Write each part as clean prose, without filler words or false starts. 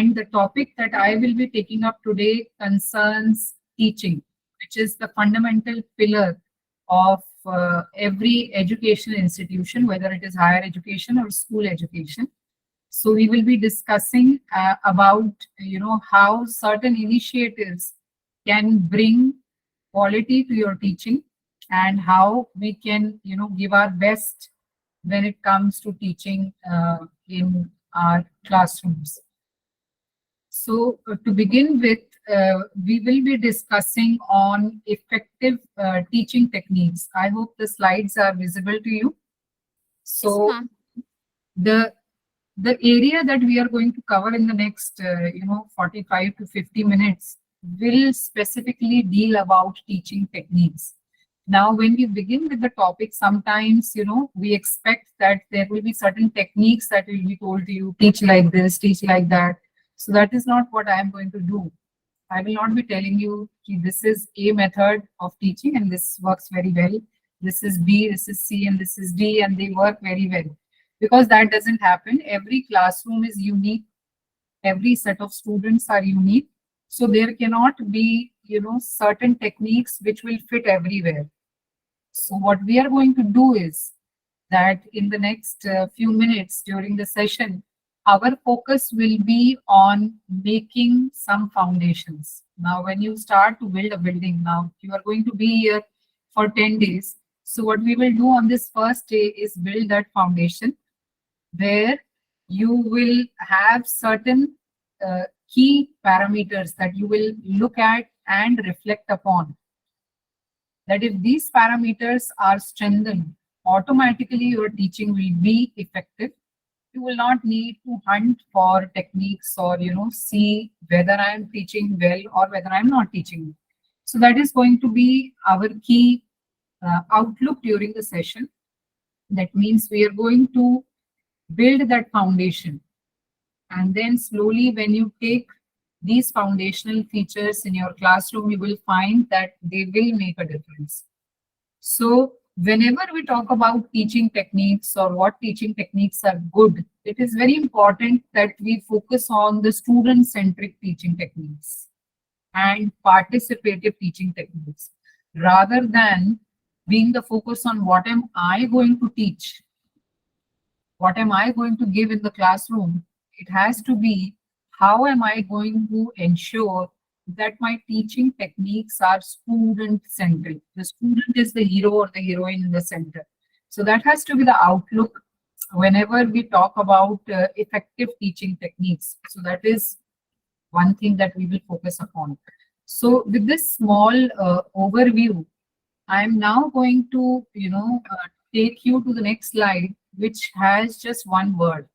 And the topic that I will be taking up today concerns teaching, which is the fundamental pillar of every educational institution, whether it is higher education or school education. So we will be discussing about, how certain initiatives can bring quality to your teaching, and how we can, give our best when it comes to teaching in our classrooms. So to begin with, we will be discussing on effective teaching techniques. I hope the slides are visible to you. So Yes, the area that we are going to cover in the next 45 to 50 minutes will specifically deal about teaching techniques. Now, when we begin with the topic, sometimes, we expect that there will be certain techniques that will be told to you, teach like this, teach like that. So that is not what I am going to do. I will not be telling you this is a method of teaching and this works very well. This is B, this is C, and this is D, and they work very well. Because that doesn't happen. Every classroom is unique. Every set of students are unique. So there cannot be, certain techniques which will fit everywhere. So what we are going to do is that in the next few minutes during the session, our focus will be on making some foundations. Now, when you start to build a building, now you are going to be here for 10 days. So what we will do on this first day is build that foundation, where you will have certain key parameters that you will look at and reflect upon. That if these parameters are strengthened, automatically your teaching will be effective. You will not need to hunt for techniques or, see whether I am teaching well or whether I'm not teaching. So that is going to be our key outlook during the session. That means we are going to build that foundation. And then slowly, when you take these foundational features in your classroom, you will find that they will make a difference. So whenever we talk about teaching techniques or what teaching techniques are good, it is very important that we focus on the student-centric teaching techniques and participative teaching techniques, rather than being the focus on what am I going to teach, what am I going to give in the classroom. It has to be how am I going to ensure that my teaching techniques are student-centric. The student is the hero or the heroine in the center. So that has to be the outlook whenever we talk about effective teaching techniques. So that is one thing that we will focus upon. So with this small overview, I'm now going to, take you to the next slide, which has just one word.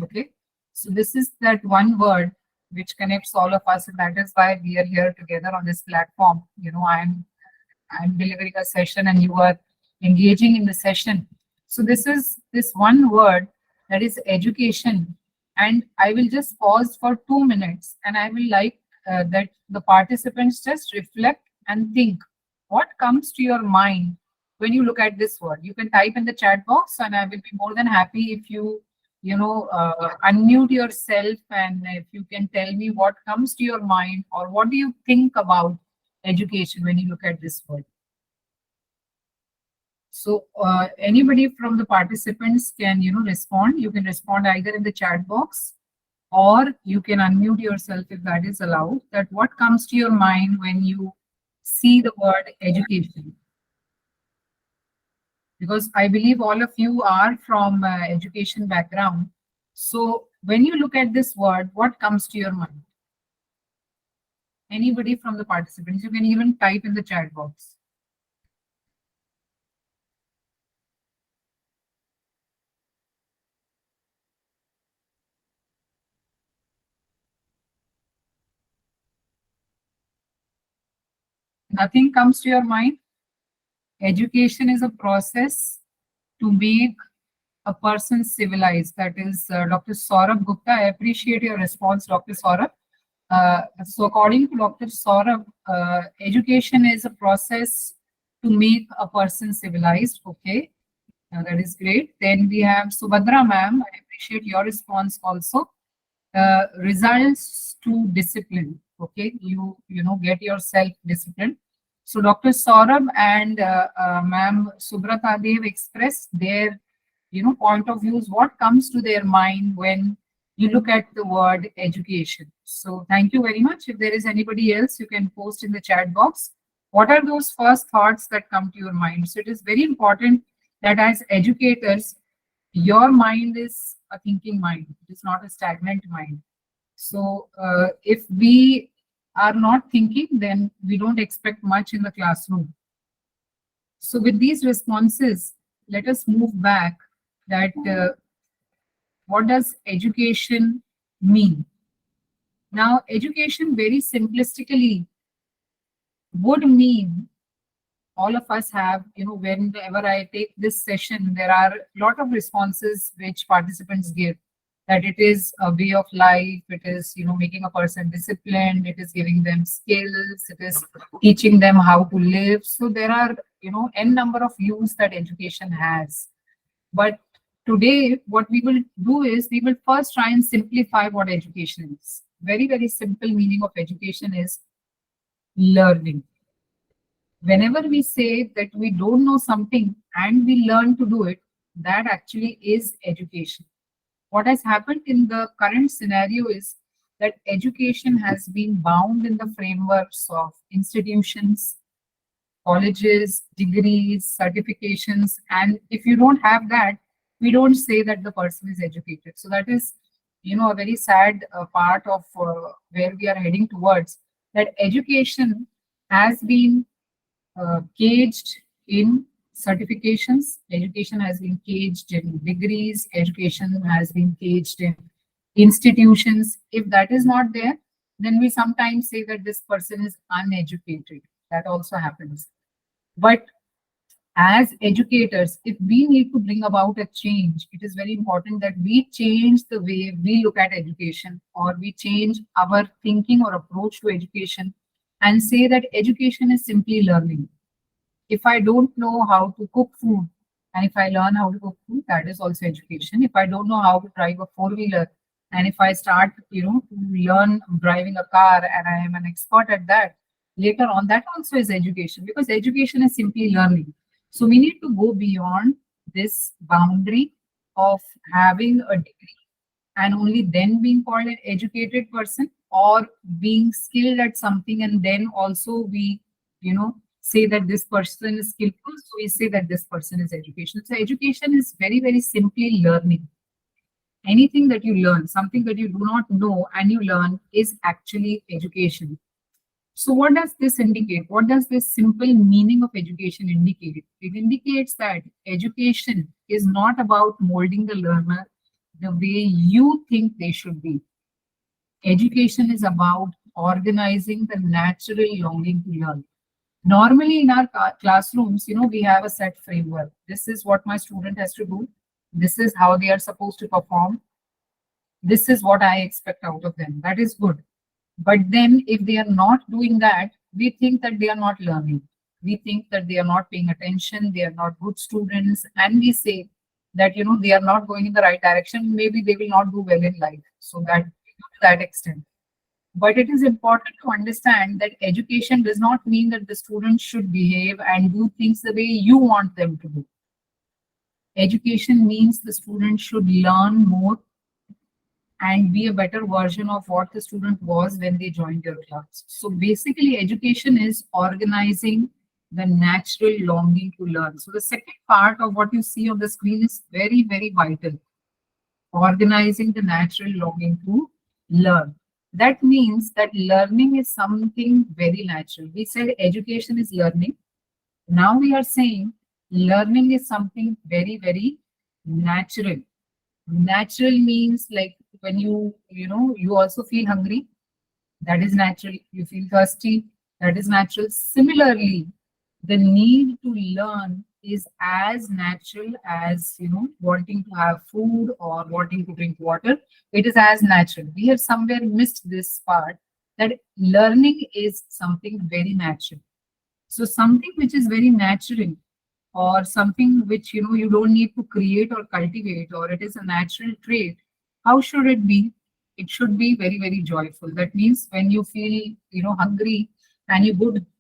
Okay. So this is that one word which connects all of us, and that is why we are here together on this platform. I'm delivering a session and you are engaging in the session. So this is this one word, that is education. And I will just pause for 2 minutes, and I will like that the participants just reflect and think what comes to your mind when you look at this word. You can type in the chat box, and I will be more than happy if you unmute yourself, and if you can tell me what comes to your mind, or what do you think about education when you look at this word. So anybody from the participants can, respond. You can respond either in the chat box, or you can unmute yourself if that is allowed. That what comes to your mind when you see the word education. Because I believe all of you are from education background. So when you look at this word, what comes to your mind? Anybody from the participants? You can even type in the chat box. Nothing comes to your mind? Education is a process to make a person civilized. That is Dr. Saurabh Gupta. I appreciate your response, Dr. Saurabh. So according to Dr. Saurabh, education is a process to make a person civilized. Okay, that is great. Then we have Subhadra ma'am. I appreciate your response also. results to discipline. Okay, you know, get yourself disciplined. So Dr. Saurabh and Ma'am Subrata, they have expressed their, you know, point of views, what comes to their mind when you look at the word education. So thank you very much. If there is anybody else, you can post in the chat box. What are those first thoughts that come to your mind? So it is very important that as educators, your mind is a thinking mind. It is not a stagnant mind. So if we are not thinking, then we don't expect much in the classroom. So with these responses, let us move back that what does education mean? Now, education very simplistically would mean all of us have, you know, whenever I take this session, there are a lot of responses which participants give, that it is a way of life, it is, you know, making a person disciplined, it is giving them skills, it is teaching them how to live. So there are, you know, n number of views that education has. But today, what we will do is we will first try and simplify what education is. Very, very simple meaning of education is learning. Whenever we say that we don't know something and we learn to do it, that actually is education. What has happened in the current scenario is that education has been bound in the frameworks of institutions, colleges, degrees, certifications, and if you don't have that, we don't say that the person is educated. So that is, you know, a very sad part of where we are heading towards, that education has been caged in certifications, education has been caged in degrees, education has been caged in institutions. If that is not there, then we sometimes say that this person is uneducated. That also happens. But as educators, if we need to bring about a change, it is very important that we change the way we look at education, or we change our thinking or approach to education and say that education is simply learning. If I don't know how to cook food, and if I learn how to cook food, that is also education. If I don't know how to drive a four-wheeler, and if I start, you know, to learn driving a car and I am an expert at that, later on, that also is education, because education is simply learning. So we need to go beyond this boundary of having a degree and only then being called an educated person, or being skilled at something and then also we, you know, say that this person is skillful, so we say that this person is education. So education is very, very simply learning. Anything that you learn, something that you do not know and you learn, is actually education. So what does this indicate? What does this simple meaning of education indicate? It indicates that education is not about molding the learner the way you think they should be. Education is about organizing the natural longing to learn. Normally in our classrooms, you know, we have a set framework. This is what my student has to do. This is how they are supposed to perform. This is what I expect out of them. That is good. But then if they are not doing that, we think that they are not learning. We think that they are not paying attention, they are not good students, and we say that, you know, they are not going in the right direction. Maybe they will not do well in life. So that, to that extent. But it is important to understand that education does not mean that the students should behave and do things the way you want them to do. Education means the student should learn more and be a better version of what the student was when they joined your class. So basically, education is organizing the natural longing to learn. So the second part of what you see on the screen is very, very vital. Organizing the natural longing to learn. That means that learning is something very natural. We said education is learning. Now we are saying learning is something very, very natural. Natural means like when you know, you also feel hungry. That is natural. You feel thirsty. That is natural. Similarly, the need to learn is as natural as, you know, wanting to have food or wanting to drink water. It is as natural. We have somewhere missed this part, that learning is something very natural. So something which is very natural, or something which, you know, you don't need to create or cultivate, or it is a natural trait, how should it be? it should be very, very joyful. That means when you feel, hungry and you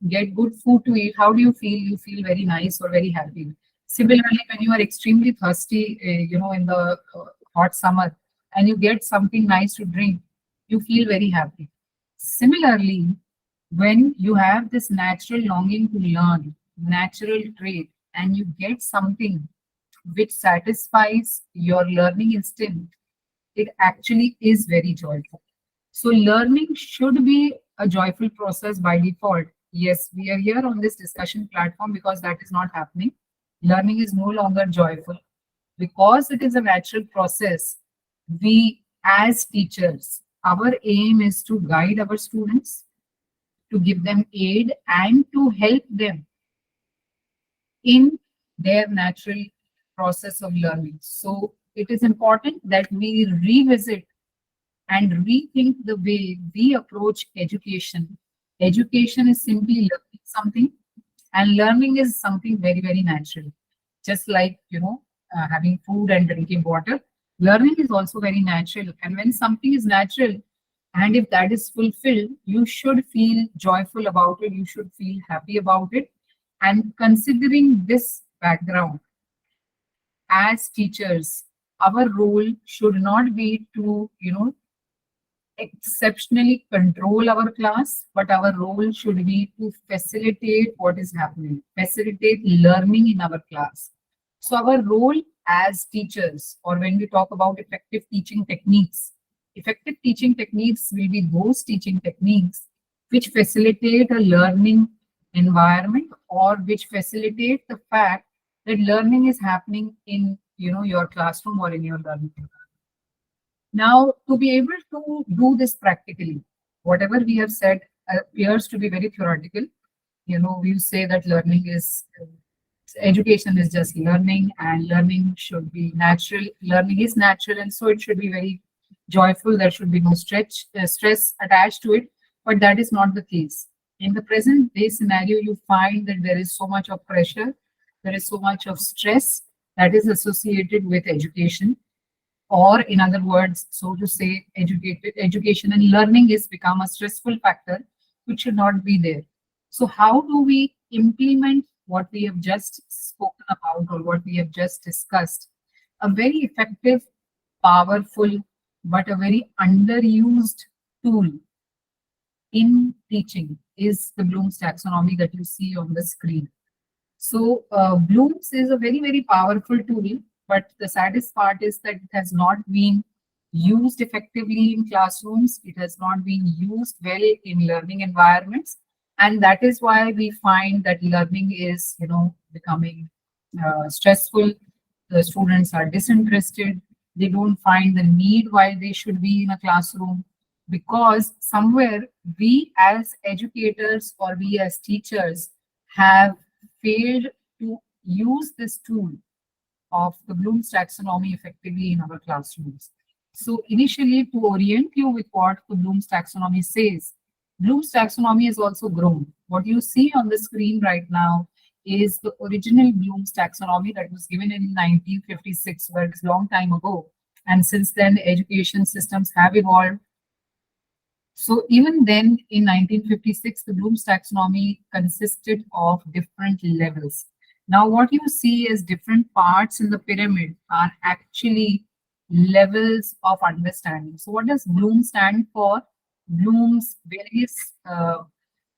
get good food to eat, how do you feel? You feel very nice or very happy. Similarly, when you are extremely thirsty, in the hot summer, and you get something nice to drink, you feel very happy. Similarly, when you have this natural longing to learn, natural trait, and you get something which satisfies your learning instinct, it actually is very joyful. So learning should be a joyful process by default. Yes, we are here on this discussion platform because that is not happening. Learning is no longer joyful. Because it is a natural process, we as teachers, our aim is to guide our students, to give them aid, and to help them in their natural process of learning. So it is important that we revisit and rethink the way we approach education. Education is simply learning something, and learning is something very, very natural. Just like, having food and drinking water, learning is also very natural. And when something is natural, and if that is fulfilled, you should feel joyful about it, you should feel happy about it. And considering this background, as teachers, our role should not be to, exceptionally control our class, but our role should be to facilitate what is happening, facilitate learning in our class. So our role as teachers, or when we talk about effective teaching techniques will be those teaching techniques which facilitate a learning environment, or which facilitate the fact that learning is happening in, your classroom or in your learning environment. Now, to be able to do this practically, whatever we have said appears to be very theoretical. We say that education is just learning, and learning should be natural. Learning is natural, and so it should be very joyful. There should be no stress attached to it, but that is not the case. In the present day scenario, you find that there is so much of pressure, there is so much of stress that is associated with education. Or in other words, so to say, education and learning is become a stressful factor, which should not be there. So how do we implement what we have just spoken about, or what we have just discussed? A very effective, powerful, but a very underused tool in teaching is the Bloom's taxonomy that you see on the screen. So Bloom's is a very, very powerful tool, but the saddest part is that it has not been used effectively in classrooms. It has not been used well in learning environments. And that is why we find that learning is, becoming stressful. The students are disinterested. They don't find the need why they should be in a classroom, because somewhere we as educators, or we as teachers, have failed to use this tool of the Bloom's taxonomy effectively in our classrooms. So initially, to orient you with what the Bloom's taxonomy says, Bloom's taxonomy has also grown. What you see on the screen right now is the original Bloom's taxonomy that was given in 1956, well, it's a long time ago. And since then, the education systems have evolved. So even then, in 1956, the Bloom's taxonomy consisted of different levels. Now, what you see as different parts in the pyramid are actually levels of understanding. So what does Bloom stand for? Bloom's various,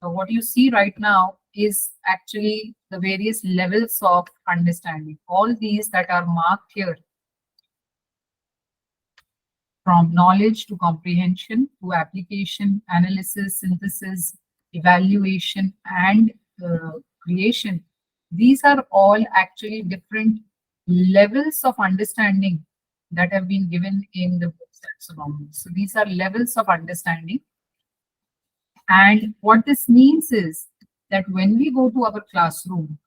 what you see right now is actually the various levels of understanding. All these that are marked here, from knowledge to comprehension to application, analysis, synthesis, evaluation, and creation. These are all actually different levels of understanding that have been given in the Bloom's taxonomy. So these are levels of understanding. And what this means is that when we go to our classroom,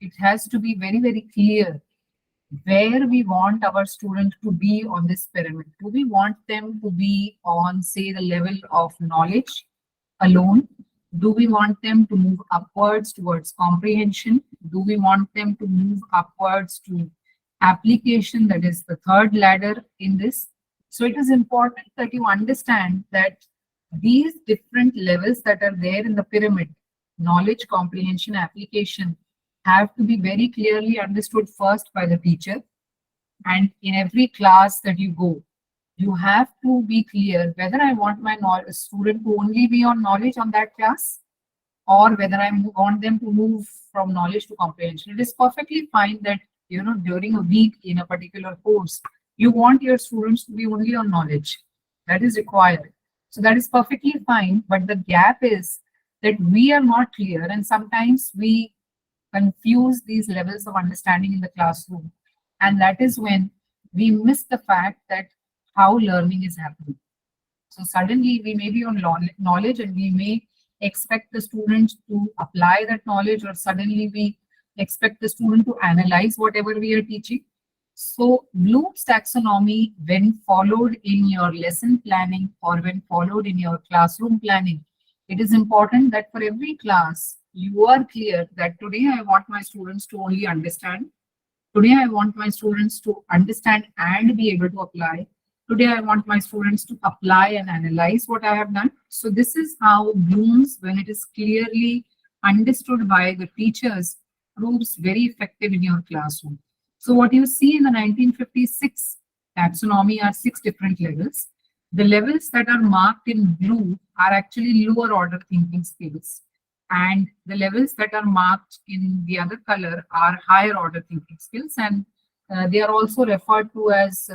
it has to be very, very clear where we want our student to be on this pyramid. Do we want them to be on, say, the level of knowledge alone? Do we want them to move upwards towards comprehension? Do we want them to move upwards to application, that is the third ladder in this? So it is important that you understand that these different levels that are there in the pyramid, knowledge, comprehension, application, have to be very clearly understood first by the teacher. And in every class that you go, you have to be clear whether I want my student to only be on knowledge on that class, or whether want them to move from knowledge to comprehension. It is perfectly fine that, during a week in a particular course, you want your students to be only on knowledge. That is required. So that is perfectly fine. But the gap is that we are not clear, and sometimes we confuse these levels of understanding in the classroom. And that is when we miss the fact that how learning is happening. So suddenly we may be on knowledge, and we may expect the student to apply that knowledge, or suddenly we expect the student to analyze whatever we are teaching. So Bloom's taxonomy, when followed in your lesson planning or when followed in your classroom planning, it is important that for every class, you are clear that today I want my students to only understand. Today I want my students to understand and be able to apply. Today I want my students to apply and analyze what I have done. So this is how Bloom's, when it is clearly understood by the teachers, proves very effective in your classroom. So what you see in the 1956 taxonomy are 6 different levels. The levels that are marked in blue are actually lower order thinking skills. And the levels that are marked in the other color are higher order thinking skills. And they are also referred to as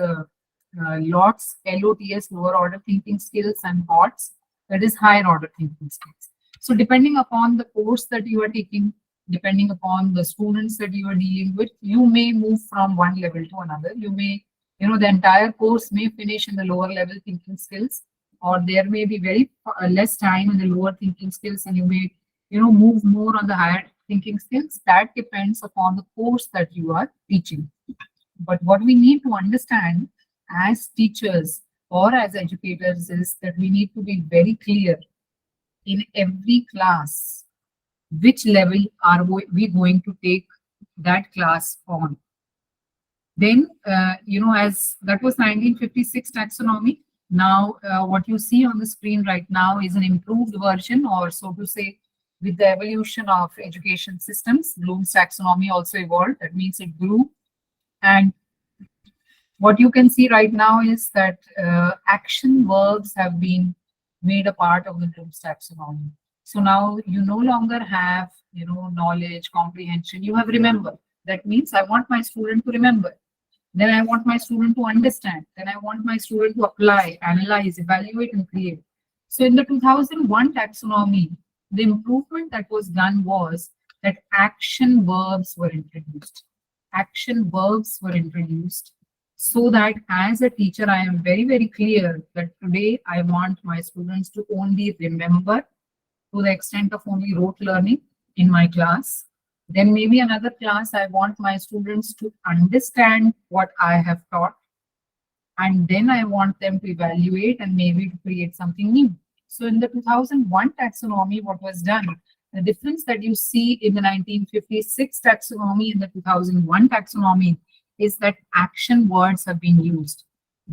LOTS, LOTS, lower order thinking skills, and HOTS, that is higher order thinking skills. So depending upon the course that you are taking, depending upon the students that you are dealing with, you may move from one level to another. You may, the entire course may finish in the lower level thinking skills, or there may be very less time in the lower thinking skills, and you may, move more on the higher thinking skills. That depends upon the course that you are teaching. But what we need to understand as teachers or as educators is that we need to be very clear in every class which level are we going to take that class on. Then, as that was 1956 taxonomy. Now, what you see on the screen right now is an improved version, or so to say, with the evolution of education systems, Bloom's taxonomy also evolved. That means it grew. And what you can see right now is that action verbs have been made a part of the Bloom's taxonomy. So now you no longer have, knowledge, comprehension. You have remember. That means I want my student to remember. Then I want my student to understand. Then I want my student to apply, analyze, evaluate, and create. So in the 2001 taxonomy, the improvement that was done was that action verbs were introduced. Action verbs were introduced, so that as a teacher, I am very, very clear that today I want my students to only remember to the extent of only rote learning in my class. Then maybe another class, I want my students to understand what I have taught. And then I want them to evaluate and maybe to create something new. So in the 2001 taxonomy, what was done, the difference that you see in the 1956 taxonomy and the 2001 taxonomy is that action words have been used.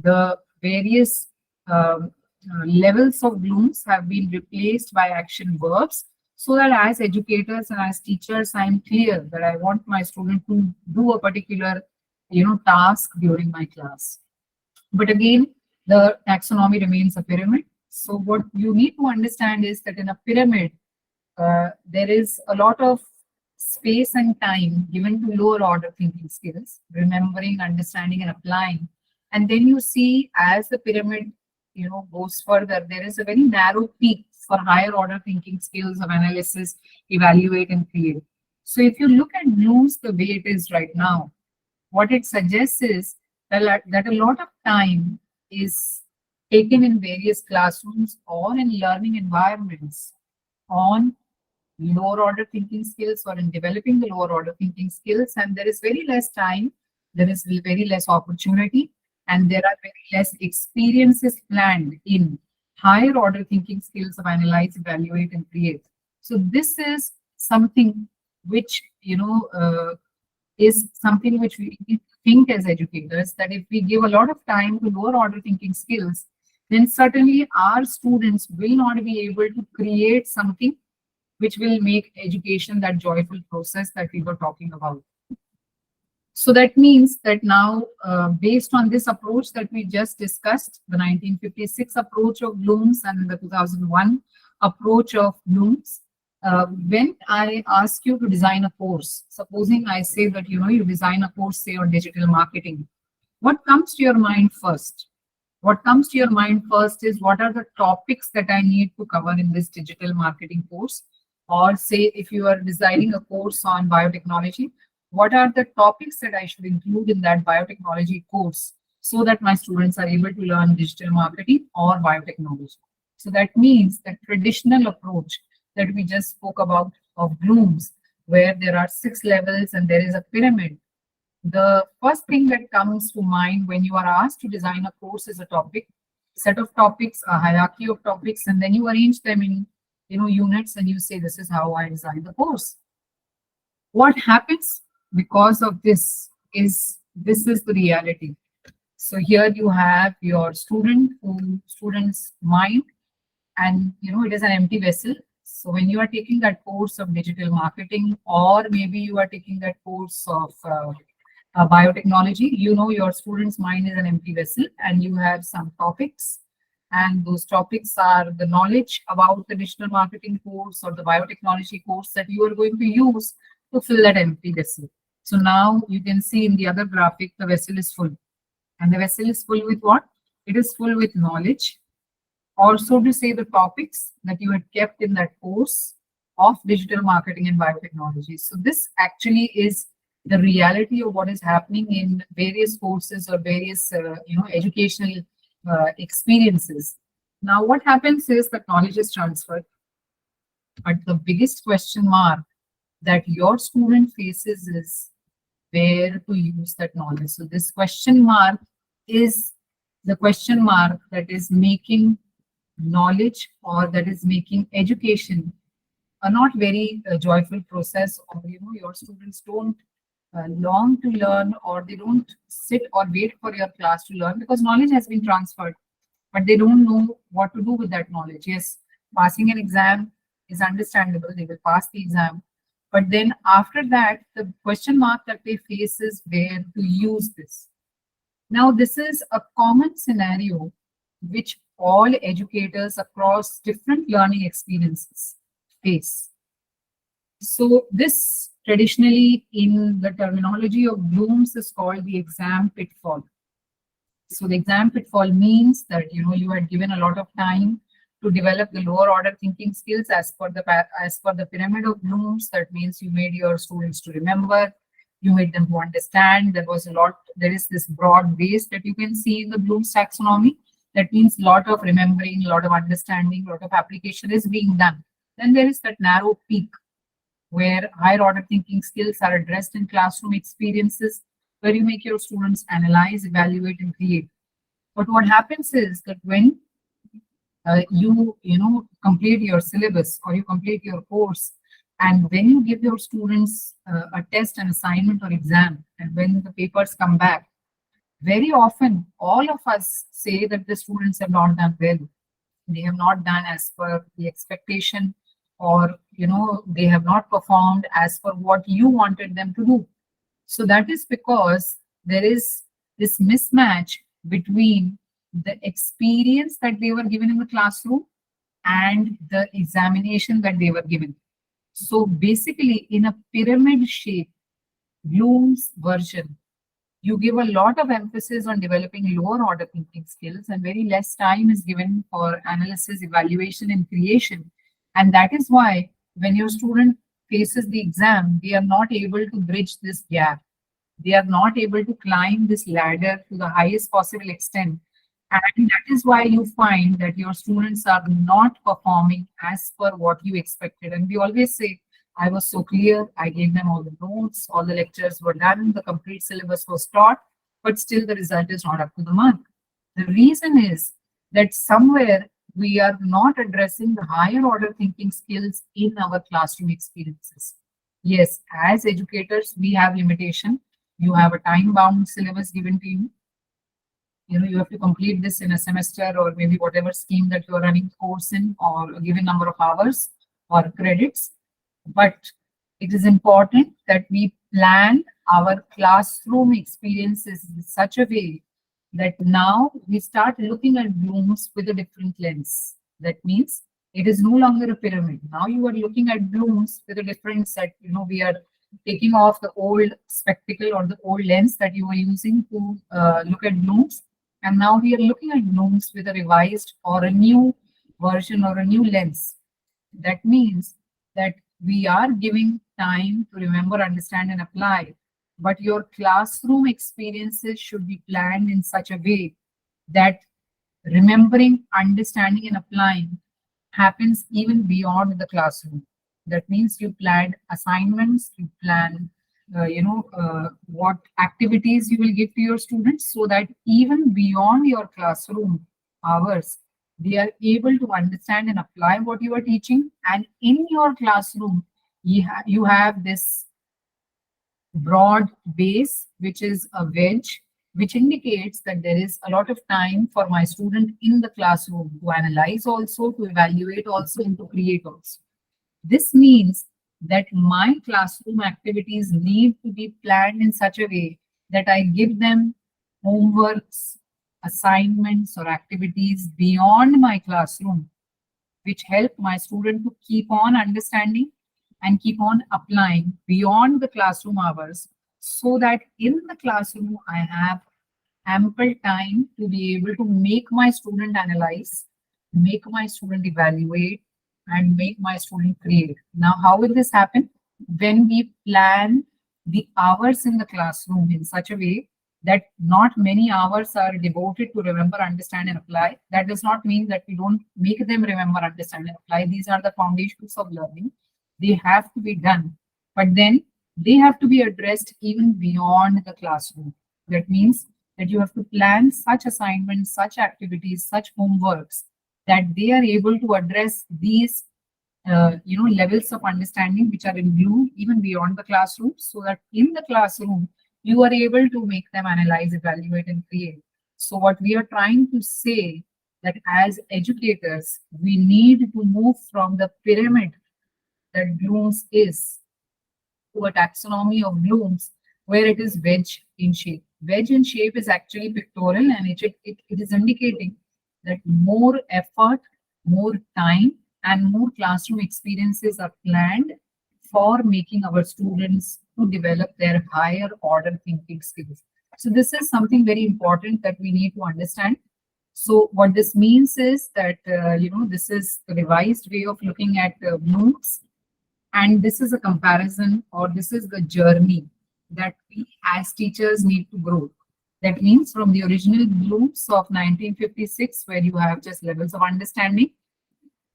The various levels of Bloom's have been replaced by action verbs, so that as educators and as teachers, I am clear that I want my student to do a particular, task during my class. But again, the taxonomy remains a pyramid. So what you need to understand is that in a pyramid, there is a lot of space and time given to lower order thinking skills, remembering, understanding, and applying. And then you see as the pyramid, goes further, there is a very narrow peak for higher order thinking skills of analysis, evaluate, and create. So if you look at Bloom's the way it is right now, what it suggests is that a lot of time is taken in various classrooms or in learning environments on lower order thinking skills or in developing the lower order thinking skills, and there is very less time, there is very less opportunity, and there are very less experiences planned in higher order thinking skills of analyze, evaluate, and create. So this is something which is something which we think as educators, that if we give a lot of time to lower order thinking skills, then certainly our students will not be able to create something which will make education that joyful process that we were talking about. So that means that now, based on this approach that we just discussed, the 1956 approach of Bloom's and the 2001 approach of Bloom's, when I ask you to design a course, supposing I say that, you design a course, say, on digital marketing, what comes to your mind first? What comes to your mind first is, what are the topics that I need to cover in this digital marketing course? Or say, if you are designing a course on biotechnology, what are the topics that I should include in that biotechnology course so that my students are able to learn digital marketing or biotechnology? So that means the traditional approach that we just spoke about of Bloom's, where there are 6 levels and there is a pyramid. The first thing that comes to mind when you are asked to design a course is a topic, set of topics, a hierarchy of topics, and then you arrange them in units, and you say, this is how I design the course. What happens because of this is the reality. So here you have your student's mind, and it is an empty vessel. So when you are taking that course of digital marketing, or maybe you are taking that course of biotechnology, your student's mind is an empty vessel, and you have some topics, and those topics are the knowledge about the digital marketing course or the biotechnology course that you are going to use to fill that empty vessel. So now you can see in the other graphic, the vessel is full. And the vessel is full with what? It is full with knowledge. Also, to say, the topics that you had kept in that course of digital marketing and biotechnology. So this actually is the reality of what is happening in various courses or various educational experiences. Now, what happens is that knowledge is transferred, but the biggest question mark that your student faces is where to use that knowledge. So this question mark is the question mark that is making knowledge, or that is making education a not very joyful process, or your students don't long to learn, or they don't sit or wait for your class to learn, because knowledge has been transferred, but they don't know what to do with that knowledge. Yes, passing an exam is understandable, they will pass the exam, but then after that, the question mark that they face is where to use this. Now, this is a common scenario which all educators across different learning experiences face. So this traditionally in the terminology of Bloom's is called the exam pitfall. So the exam pitfall means that you had given a lot of time to develop the lower order thinking skills as per the pyramid of Bloom's. That means you made your students to remember, you made them to understand. There is this broad base that you can see in the Bloom's taxonomy. That means a lot of remembering, a lot of understanding, a lot of application is being done. Then there is that narrow peak where higher order thinking skills are addressed in classroom experiences, where you make your students analyze, evaluate, and create. But what happens is that when you complete your syllabus or you complete your course, and when you give your students a test, an assignment, or exam, and when the papers come back, very often all of us say that the students have not done well. They have not done as per the expectation, or they have not performed as per what you wanted them to do. So that is because there is this mismatch between the experience that they were given in the classroom and the examination that they were given. So basically, in a pyramid shape, Bloom's version, you give a lot of emphasis on developing lower order thinking skills, and very less time is given for analysis, evaluation, and creation. And that is why when your student faces the exam, they are not able to bridge this gap. They are not able to climb this ladder to the highest possible extent. And that is why you find that your students are not performing as per what you expected. And we always say, I was so clear, I gave them all the notes, all the lectures were done, the complete syllabus was taught, but still the result is not up to the mark. The reason is that somewhere we are not addressing the higher order thinking skills in our classroom experiences. Yes, as educators, we have limitation. You have a time-bound syllabus given to you. You have to complete this in a semester or maybe whatever scheme that you are running course in, or a given number of hours or credits. But it is important that we plan our classroom experiences in such a way that now we start looking at blooms with a different lens. That means it is no longer a pyramid. Now you are looking at blooms with a different set. We are taking off the old spectacle or the old lens that you were using to look at blooms. And now we are looking at blooms with a revised or a new version or a new lens. That means that we are giving time to remember, understand, and apply. But your classroom experiences should be planned in such a way that remembering, understanding, and applying happens even beyond the classroom. That means you plan assignments, you plan, what activities you will give to your students, so that even beyond your classroom hours, they are able to understand and apply what you are teaching. And in your classroom, you have this broad base, which is a wedge, which indicates that there is a lot of time for my student in the classroom to analyze also, to evaluate also, and to create also. This means that my classroom activities need to be planned in such a way that I give them homeworks, assignments, or activities beyond my classroom, which help my student to keep on understanding and keep on applying beyond the classroom hours, so that in the classroom I have ample time to be able to make my student analyze, make my student evaluate, and make my student create. Now, how will this happen? When we plan the hours in the classroom in such a way that not many hours are devoted to remember, understand, and apply. That does not mean that we don't make them remember, understand, and apply. These are the foundations of learning. They have to be done, but then they have to be addressed even beyond the classroom. That means that you have to plan such assignments, such activities, such homeworks, that they are able to address these levels of understanding which are in view even beyond the classroom, so that in the classroom you are able to make them analyze, evaluate, and create. So what we are trying to say, that as educators, we need to move from the pyramid that Bloom's is to a taxonomy of Bloom's, where it is wedge in shape. Wedge in shape is actually pictorial, and it is indicating that more effort, more time, and more classroom experiences are planned for making our students to develop their higher order thinking skills. So this is something very important that we need to understand. So what this means is that, this is the revised way of looking at Bloom's, and this is a comparison, or this is the journey that we as teachers need to grow. That means from the original Bloom's of 1956, where you have just levels of understanding,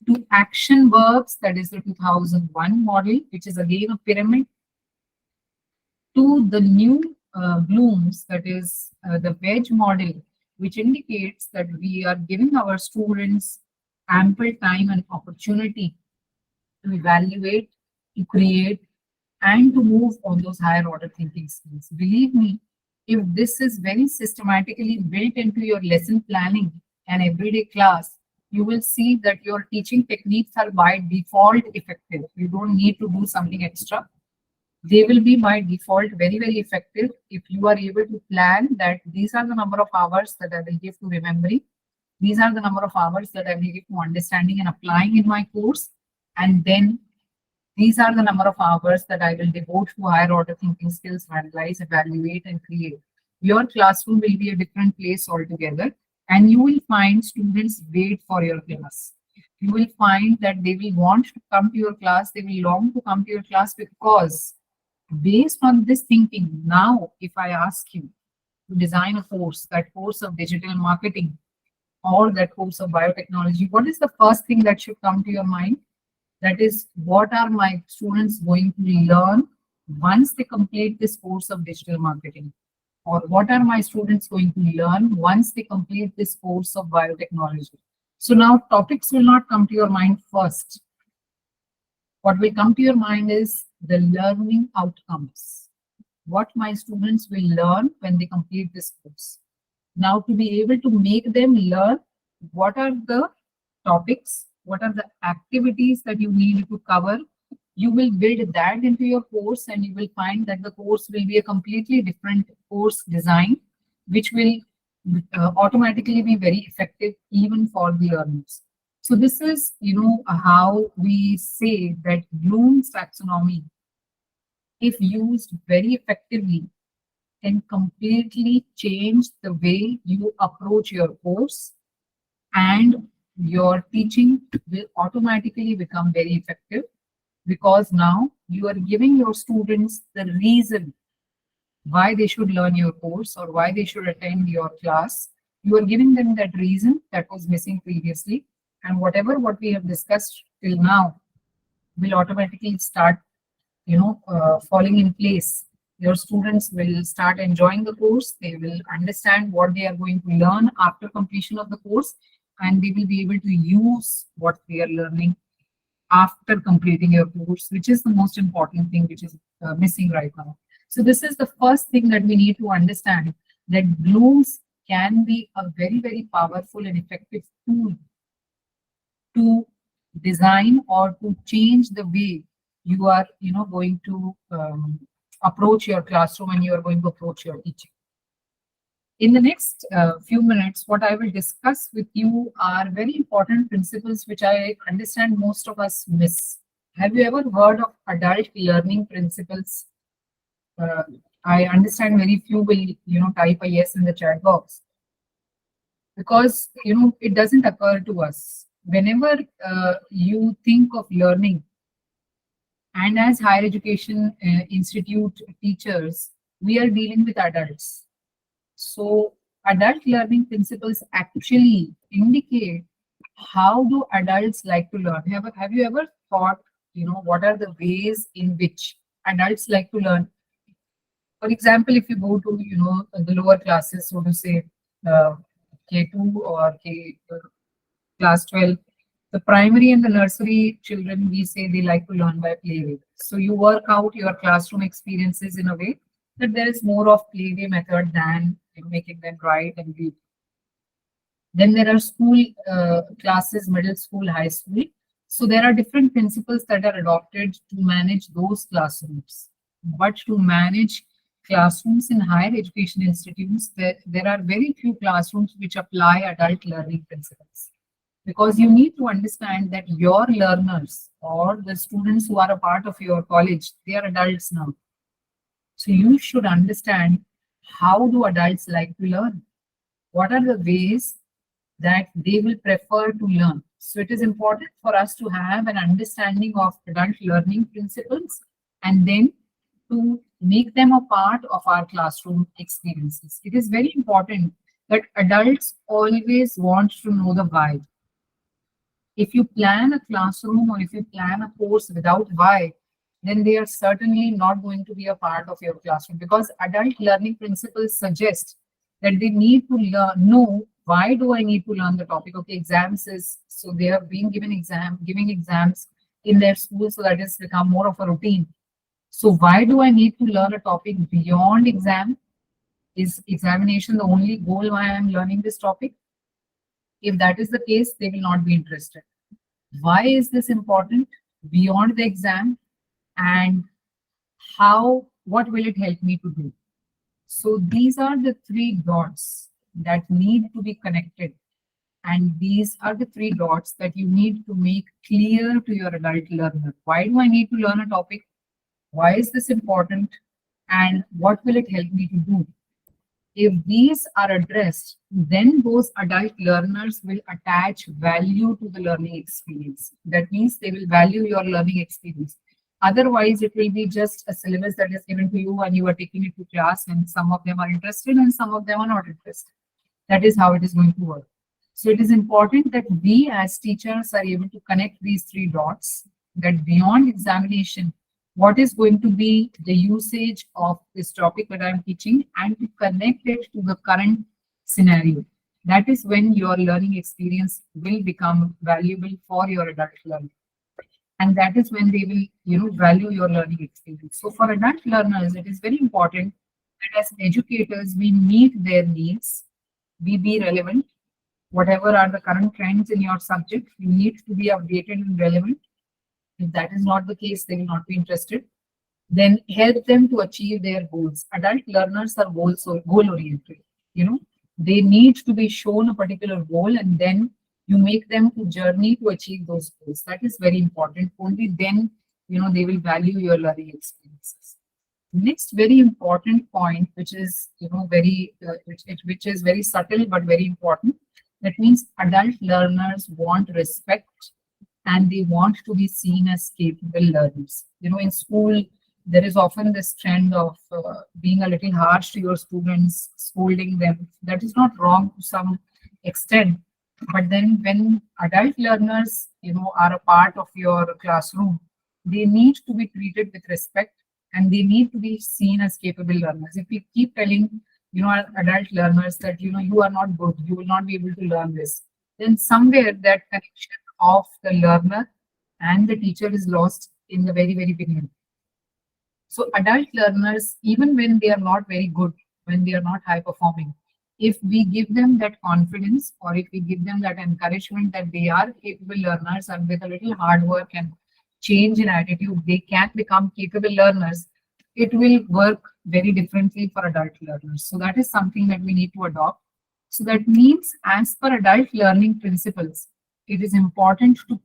to action verbs, that is the 2001 model, which is again a pyramid, to the new Bloom's, that is the wedge model, which indicates that we are giving our students ample time and opportunity to evaluate, to create, and to move on those higher order thinking skills. Believe me, if this is very systematically built into your lesson planning and everyday class, you will see that your teaching techniques are by default effective. You don't need to do something extra. They will be by default very, very effective if you are able to plan that these are the number of hours that I will give to remembering. These are the number of hours that I will give to understanding and applying in my course. And then these are the number of hours that I will devote to higher order thinking skills, analyze, evaluate, and create. Your classroom will be a different place altogether, and you will find students wait for your class. You will find that they will want to come to your class, they will long to come to your class, because based on this thinking, now if I ask you to design a course, that course of digital marketing or that course of biotechnology, what is the first thing that should come to your mind? That is, what are my students going to learn once they complete this course of digital marketing? Or what are my students going to learn once they complete this course of biotechnology? So now topics will not come to your mind first. What will come to your mind is the learning outcomes. What my students will learn when they complete this course. Now, to be able to make them learn, what are the topics, what are the activities that you need to cover, you will build that into your course, and you will find that the course will be a completely different course design, which will automatically be very effective even for the learners. So this is, how we say that Bloom's taxonomy, if used very effectively, can completely change the way you approach your course, and your teaching will automatically become very effective, because now you are giving your students the reason why they should learn your course or why they should attend your class. You are giving them that reason that was missing previously, and what we have discussed till now will automatically start falling in place. Your students will start enjoying the course. They will understand what they are going to learn after completion of the course, and they will be able to use what they are learning after completing your course, which is the most important thing, which is missing right now. So this is the first thing that we need to understand, that Bloom's can be a very, very powerful and effective tool to design or to change the way you are going to approach your classroom, and you are going to approach your teaching. In the next few minutes, what I will discuss with you are very important principles which I understand most of us miss. Have you ever heard of adult learning principles? I understand very few will type a yes in the chat box, because it doesn't occur to us. Whenever you think of learning, and as higher education institute teachers, we are dealing with adults. So adult learning principles actually indicate how do adults like to learn. Have you ever thought, what are the ways in which adults like to learn? For example, if you go to, the lower classes, so to say, K2 or class 12, the primary and the nursery children, we say they like to learn by play. So you work out your classroom experiences in a way that there is more of playway method than making them write and read. Then there are school classes, middle school, high school. So there are different principles that are adopted to manage those classrooms. But to manage classrooms in higher education institutes, there are very few classrooms which apply adult learning principles. Because you need to understand that your learners or the students who are a part of your college, they are adults now. So you should understand, how do adults like to learn? What are the ways that they will prefer to learn? So it is important for us to have an understanding of adult learning principles, and then to make them a part of our classroom experiences. It is very important that adults always want to know the why. If you plan a classroom or if you plan a course without why, then they are certainly not going to be a part of your classroom, because adult learning principles suggest that they need to know, why do I need to learn the topic? Okay, exams is, so they have been giving exams in their school, so that has become more of a routine. So why do I need to learn a topic beyond exam? Is examination the only goal why I am learning this topic? If that is the case, they will not be interested. Why is this important beyond the exam, and what will it help me to do? So these are the three dots that need to be connected, and these are the three dots that you need to make clear to your adult learner. Why do I need to learn a topic? Why is this important? And what will it help me to do? If these are addressed, then those adult learners will attach value to the learning experience. That means they will value your learning experience. Otherwise, it will be just a syllabus that is given to you and you are taking it to class, and some of them are interested and some of them are not interested. That is how it is going to work. So it is important that we as teachers are able to connect these three dots, that beyond examination, what is going to be the usage of this topic that I'm teaching, and to connect it to the current scenario. That is when your learning experience will become valuable for your adult learning. And that is when they will value your learning experience. So for adult learners, it is very important that as educators, we meet their needs, we be relevant. Whatever are the current trends in your subject, you need to be updated and relevant. If that is not the case, they will not be interested. Then help them to achieve their goals. Adult learners are goal oriented. They need to be shown a particular goal, and then you make them to journey to achieve those goals. That is very important. Only then, they will value your learning experiences. Next very important point, which is which is very subtle but very important. That means adult learners want respect and they want to be seen as capable learners. In school, there is often this trend of being a little harsh to your students, scolding them. That is not wrong to some extent, but then when adult learners, are a part of your classroom, they need to be treated with respect and they need to be seen as capable learners. If we keep telling, our adult learners that, you are not good, you will not be able to learn this, then somewhere that connection of the learner and the teacher is lost in the very, very beginning. So adult learners, even when they are not very good, when they are not high performing, if we give them that confidence or if we give them that encouragement that they are capable learners and with a little hard work and change in attitude, they can become capable learners, it will work very differently for adult learners. So that is something that we need to adopt. So that means as per adult learning principles, it is important to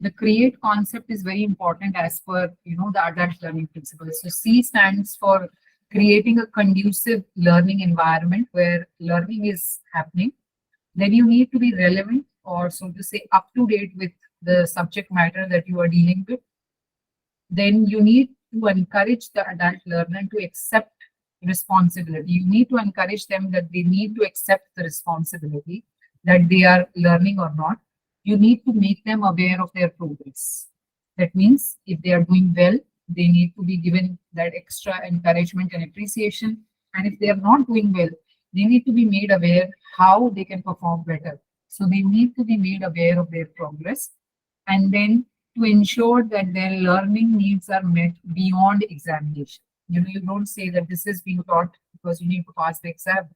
the create concept is very important as per the adult learning principles. So C stands for creating a conducive learning environment where learning is happening. Then you need to be relevant or so to say up to date with the subject matter that you are dealing with. Then you need to encourage the adult learner to accept responsibility. You need to encourage them that they need to accept the responsibility that they are learning or not. You need to make them aware of their progress. That means if they are doing well, they need to be given that extra encouragement and appreciation. And if they are not doing well, they need to be made aware how they can perform better. So they need to be made aware of their progress. And then to ensure that their learning needs are met beyond examination. You don't say that this is being taught because you need to pass the exam.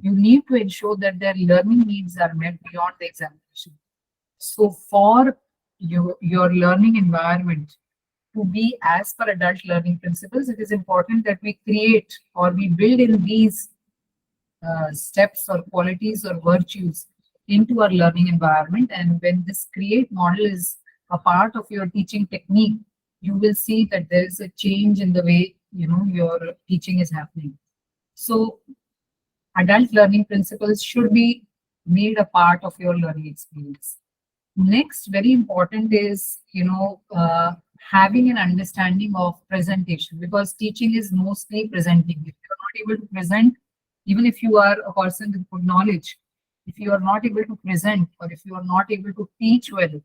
You need to ensure that their learning needs are met beyond the examination. So for your learning environment to be as per adult learning principles, it is important that we create or we build in these steps or qualities or virtues into our learning environment. And when this create model is a part of your teaching technique, you will see that there is a change in the way your teaching is happening. So adult learning principles should be made a part of your learning experience. Next, very important is having an understanding of presentation, because teaching is mostly presenting. If you are not able to present, even if you are a person with good knowledge, if you are not able to present or if you are not able to teach well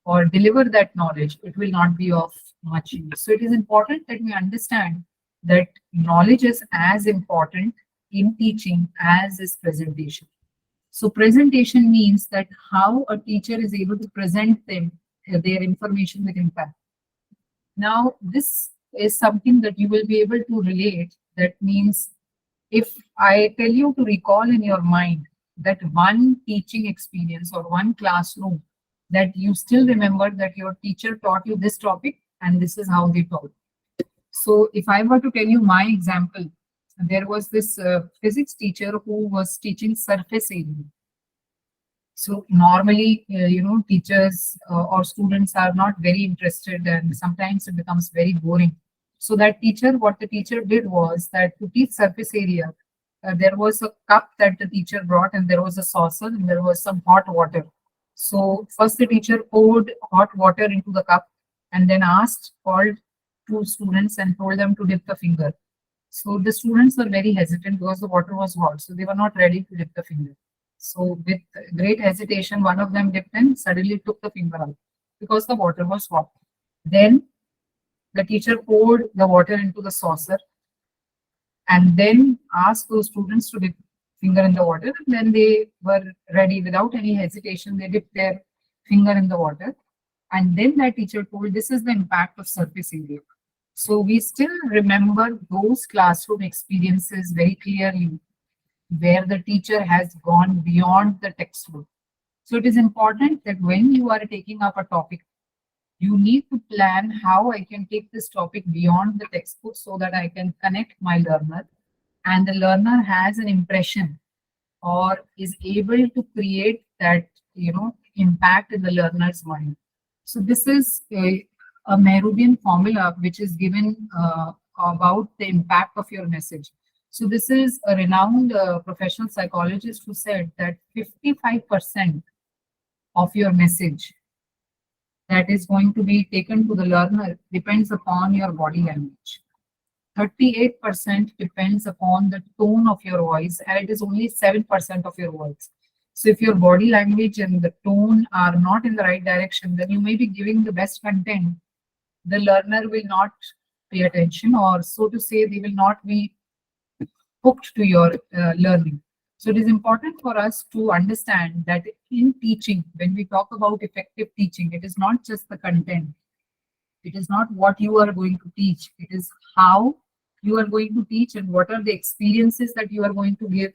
or deliver that knowledge, it will not be of much use. So it is important that we understand that knowledge is as important in teaching as is presentation. So presentation means that how a teacher is able to present their information with impact. Now, this is something that you will be able to relate. That means if I tell you to recall in your mind that one teaching experience or one classroom that you still remember that your teacher taught you this topic and this is how they taught. So if I were to tell you my example, there was this physics teacher who was teaching surface area. So normally, teachers or students are not very interested and sometimes it becomes very boring. So what the teacher did was that to teach surface area, there was a cup that the teacher brought and there was a saucer and there was some hot water. So first the teacher poured hot water into the cup and then called two students and told them to dip the finger. So the students were very hesitant because the water was hot. So they were not ready to dip the finger. So with great hesitation, one of them dipped and suddenly took the finger out because the water was hot. Then the teacher poured the water into the saucer and then asked those students to dip finger in the water. And then they were ready without any hesitation. They dipped their finger in the water. And then that teacher told, this is the impact of surface area. So we still remember those classroom experiences very clearly, where the teacher has gone beyond the textbook. So it is important that when you are taking up a topic, you need to plan how I can take this topic beyond the textbook so that I can connect my learner, and the learner has an impression or is able to create that, impact in the learner's mind. So this is a Mehrubian formula which is given about the impact of your message. So this is a renowned professional psychologist who said that 55% of your message that is going to be taken to the learner depends upon your body language. 38% depends upon the tone of your voice, and it is only 7% of your voice. So if your body language and the tone are not in the right direction, then you may be giving the best content. The learner will not pay attention, or so to say, they will not be hooked to your learning. So it is important for us to understand that in teaching, when we talk about effective teaching, it is not just the content. It is not what you are going to teach. It is how you are going to teach and what are the experiences that you are going to give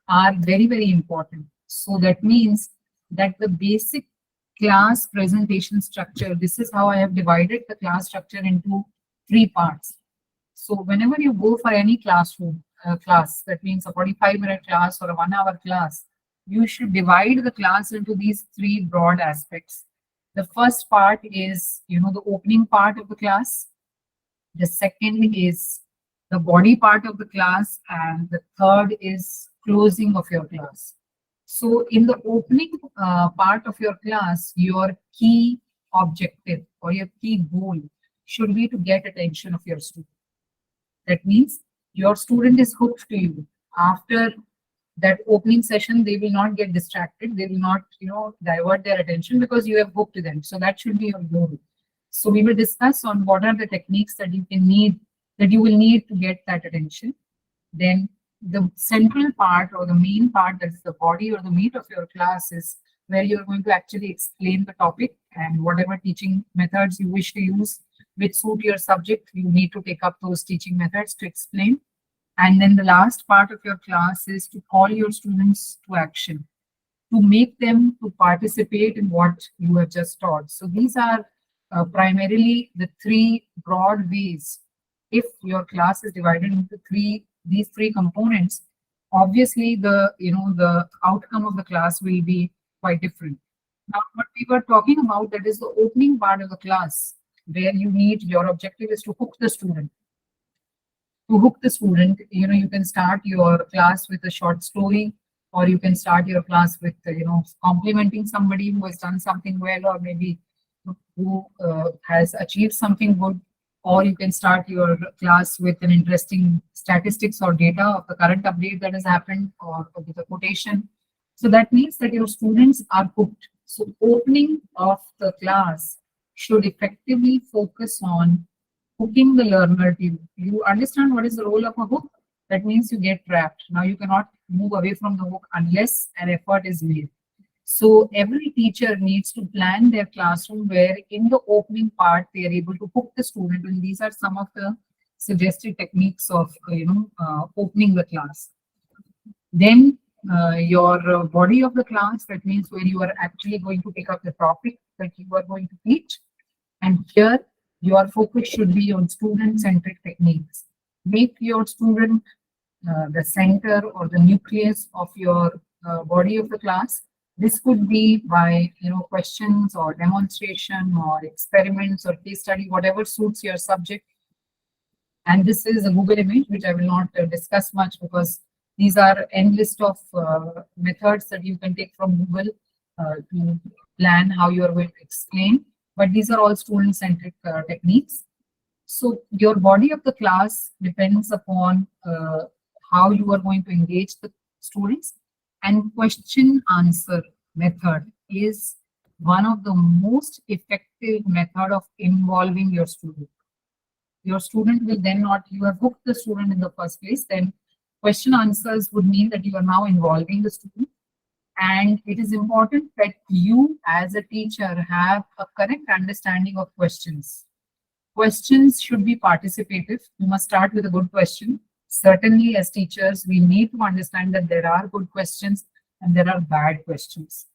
are very, very important. So that means that the basic class presentation structure, this is how I have divided the class structure into 3 parts. So whenever you go for any classroom class, that means a 45-minute class or a 1-hour class, you should divide the class into these 3 broad aspects. The first part is, the opening part of the class. The second is the body part of the class, and the third is closing of your class. So in the opening part of your class, your key objective or your key goal should be to get attention of your student. That means your student is hooked to you. After that opening session, they will not get distracted. They will not, divert their attention because you have hooked them. So that should be your goal. So we will discuss on what are the techniques that you will need to get that attention. Then the central part or the main part, that is the body or the meat of your class, is where you're going to actually explain the topic and whatever teaching methods you wish to use which suit your subject, you need to take up those teaching methods to explain. And then the last part of your class is to call your students to action, to make them to participate in what you have just taught. So these are primarily the 3 broad ways. If your class is divided into these three components, obviously the outcome of the class will be quite different. Now, what we were talking about, that is the opening part of the class, where your objective is to hook the student. To hook the student, you can start your class with a short story, or you can start your class with, complimenting somebody who has done something well, or maybe who has achieved something good, or you can start your class with an interesting statistics or data of the current update that has happened, or with a quotation. So that means that your students are hooked. So opening of the class should effectively focus on hooking the learner to you. You understand what is the role of a hook? That means you get trapped. Now you cannot move away from the hook unless an effort is made. So every teacher needs to plan their classroom where in the opening part they are able to hook the student, and these are some of the suggested techniques of opening the class. Then your body of the class, that means where you are actually going to pick up the topic that you are going to teach, and here your focus should be on student-centric techniques. Make your student the center or the nucleus of your body of the class. This could be by questions or demonstration or experiments or case study, whatever suits your subject. And this is a Google image, which I will not discuss much, because these are n list of methods that you can take from Google to plan how you are going to explain. But these are all student-centric techniques. So your body of the class depends upon how you are going to engage the students. And question-answer method is one of the most effective method of involving your student. Your student will then not, you have hooked the student in the first place, then question answers would mean that you are now involving the student. And it is important that you as a teacher have a correct understanding of questions. Questions should be participative. You must start with a good question. Certainly, as teachers, we need to understand that there are good questions and there are bad questions.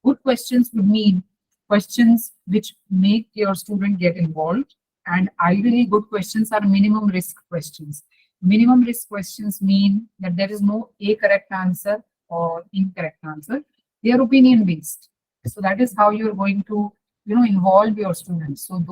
Good questions would mean questions which make your student get involved, and ideally, good questions are minimum risk questions. Minimum risk questions mean that there is no a correct answer or incorrect answer. They are opinion based. So that is how you're going to, involve your students. So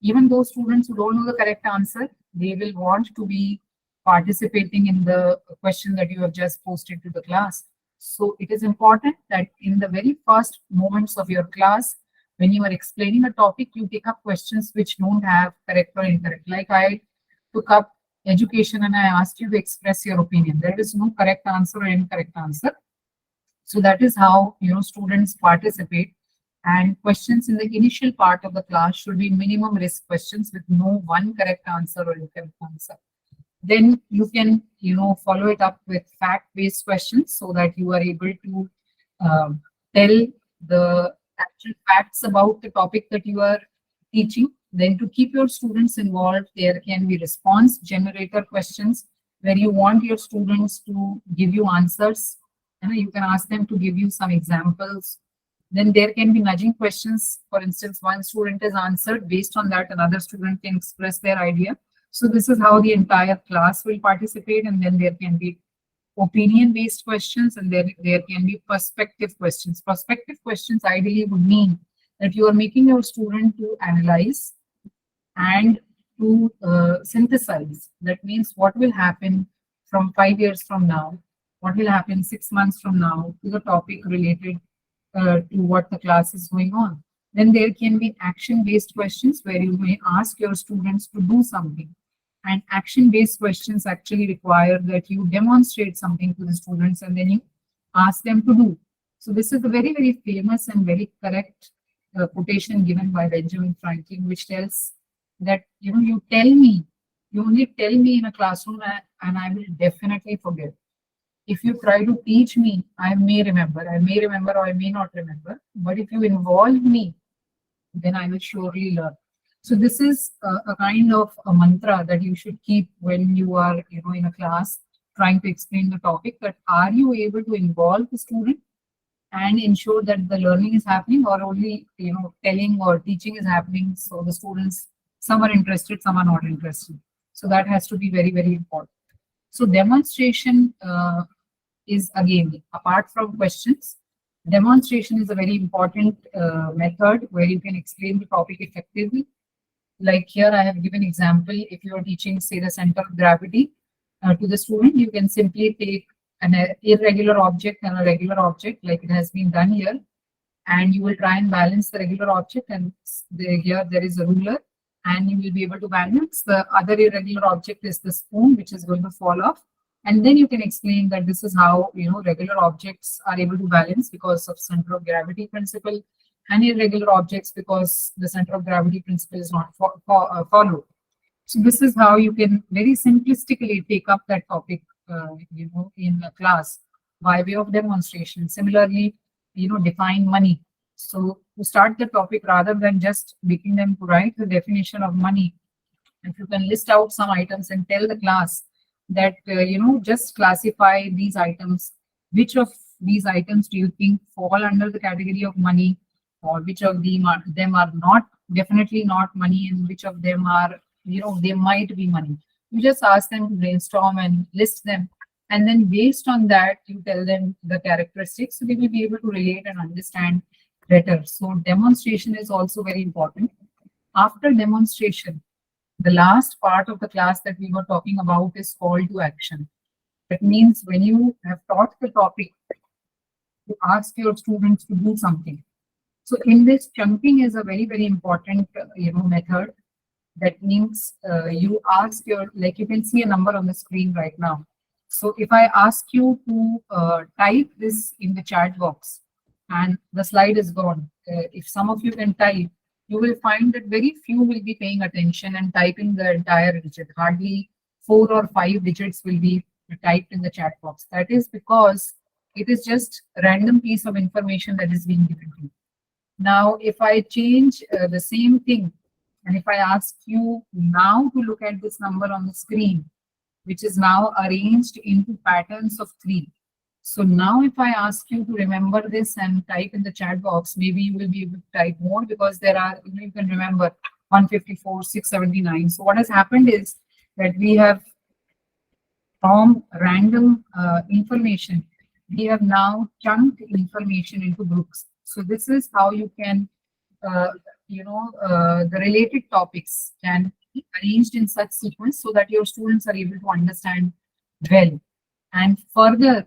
even those students who don't know the correct answer, they will want to be participating in the question that you have just posted to the class. So it is important that in the very first moments of your class, when you are explaining a topic, you take up questions which don't have correct or incorrect. Like I took up education and I asked you to express your opinion. There is no correct answer or incorrect answer. So that is how students participate. And questions in the initial part of the class should be minimum risk questions with no one correct answer or incorrect answer. Then you can follow it up with fact-based questions so that you are able to tell the actual facts about the topic that you are teaching. Then to keep your students involved, there can be response generator questions where you want your students to give you answers. You can ask them to give you some examples. Then there can be nudging questions. For instance, one student has answered. Based on that, another student can express their idea. So this is how the entire class will participate. And then there can be opinion-based questions, and there can be perspective questions. Perspective questions ideally would mean that you are making your student to analyze and to synthesize. That means what will happen from 5 years from now, what will happen 6 months from now to the topic related to what the class is going on. Then there can be action-based questions where you may ask your students to do something. And action-based questions actually require that you demonstrate something to the students and then you ask them to do. So this is a very, very famous and very correct quotation given by Benjamin Franklin, which tells that, you only tell me in a classroom and I will definitely forget. If you try to teach me, I may remember or I may not remember. But if you involve me, then I will surely learn. So this is a kind of a mantra that you should keep when you are, in a class trying to explain the topic. That are you able to involve the student and ensure that the learning is happening, or only telling or teaching is happening? So the students, some are interested, some are not interested. So that has to be very, very important. So demonstration is again, apart from questions, demonstration is a very important method where you can explain the topic effectively. Like here, I have given example. If you are teaching, say, the center of gravity to the student, you can simply take an irregular object and a regular object, like it has been done here, and you will try and balance the regular object. And here there is a ruler, and you will be able to balance. The other irregular object is the spoon, which is going to fall off. And then you can explain that this is how regular objects are able to balance because of center of gravity principle, and irregular objects because the center of gravity principle is not followed. So this is how you can very simplistically take up that topic, in a class by way of demonstration. Similarly, define money. So to start the topic, rather than just making them to write the definition of money, if you can list out some items and tell the class that, just classify these items. Which of these items do you think fall under the category of money, or which of them are not, definitely not money, and which of them are, they might be money? You just ask them to brainstorm and list them. And then based on that, you tell them the characteristics, so they will be able to relate and understand better. So demonstration is also very important. After demonstration, the last part of the class that we were talking about is call to action. That means when you have taught the topic, you ask your students to do something. So in this, chunking is a very, very important, method. That means you ask like you can see a number on the screen right now. So if I ask you to type this in the chat box and the slide is gone, if some of you can type, you will find that very few will be paying attention and typing the entire digit. Hardly 4 or 5 digits will be typed in the chat box. That is because It is just a random piece of information that is being given to you. Now, if I change the same thing, and if I ask you now to look at this number on the screen, which is now arranged into patterns of 3. So now if I ask you to remember this and type in the chat box, maybe you will be able to type more, because there are, you can remember 154, 679. So what has happened is that we have, from random information, we have now chunked information into groups. So this is how you can, the related topics can be arranged in such sequence so that your students are able to understand well. And further,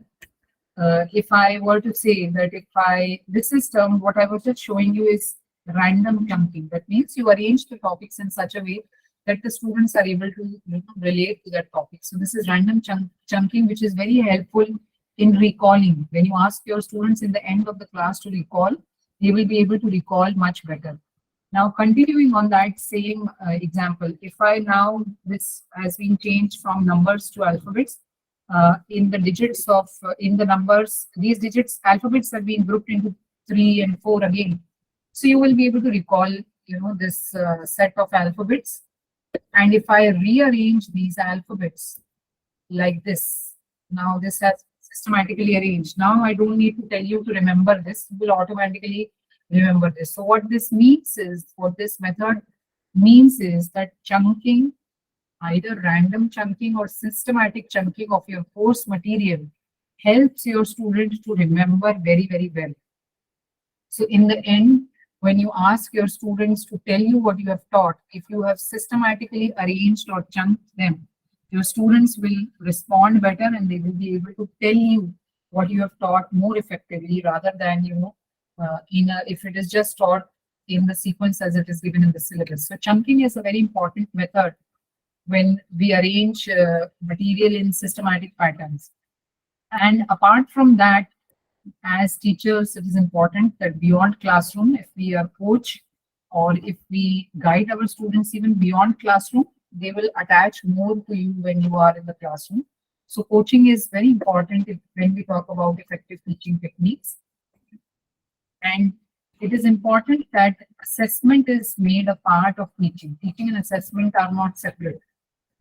if I were to say that this is termed, what I was just showing you is random chunking. That means you arrange the topics in such a way that the students are able to relate to that topic. So this is random chunking, which is very helpful in recalling. When you ask your students in the end of the class to recall, they will be able to recall much better. Now, continuing on that same example, if I now, this has been changed from numbers to alphabets, in the digits of, in the numbers, these digits, alphabets have been grouped into 3 and 4 again. So you will be able to recall, this set of alphabets. And if I rearrange these alphabets like this, now this has systematically arranged. Now I don't need to tell you to remember this, you will automatically remember this. So what this means is, what this method means is that chunking, either random chunking or systematic chunking of your course material, helps your student to remember very, very well. So in the end, when you ask your students to tell you what you have taught, if you have systematically arranged or chunked them, your students will respond better and they will be able to tell you what you have taught more effectively, rather than, if it is just taught in the sequence as it is given in the syllabus. So chunking is a very important method when we arrange material in systematic patterns. And apart from that, as teachers, it is important that beyond classroom, if we are coach or if we guide our students even beyond classroom, they will attach more to you when you are in the classroom. So coaching is very important when we talk about effective teaching techniques. And it is important that assessment is made a part of teaching. Teaching and assessment are not separate.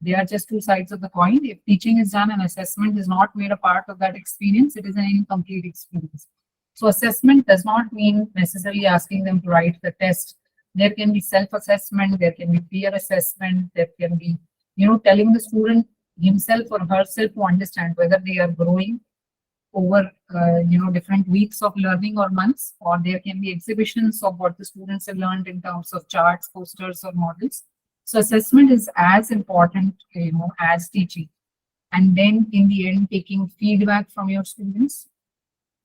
They are just two sides of the coin. If teaching is done and assessment is not made a part of that experience, it is an incomplete experience. So assessment does not mean necessarily asking them to write the test. There can be self-assessment, there can be peer assessment, there can be, telling the student himself or herself to understand whether they are growing over, different weeks of learning or months, or there can be exhibitions of what the students have learned in terms of charts, posters, or models. So assessment is as important, as teaching. And then in the end, taking feedback from your students.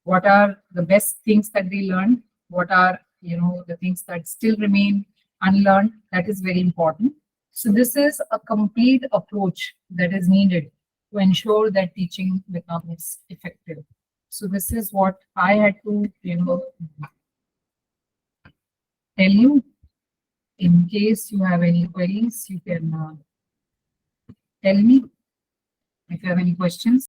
What are the best things that they learned? What are, the things that still remain unlearned? That is very important. So this is a complete approach that is needed to ensure that teaching becomes effective. So this is what I had to, tell you. In case you have any queries, you can tell me if you have any questions.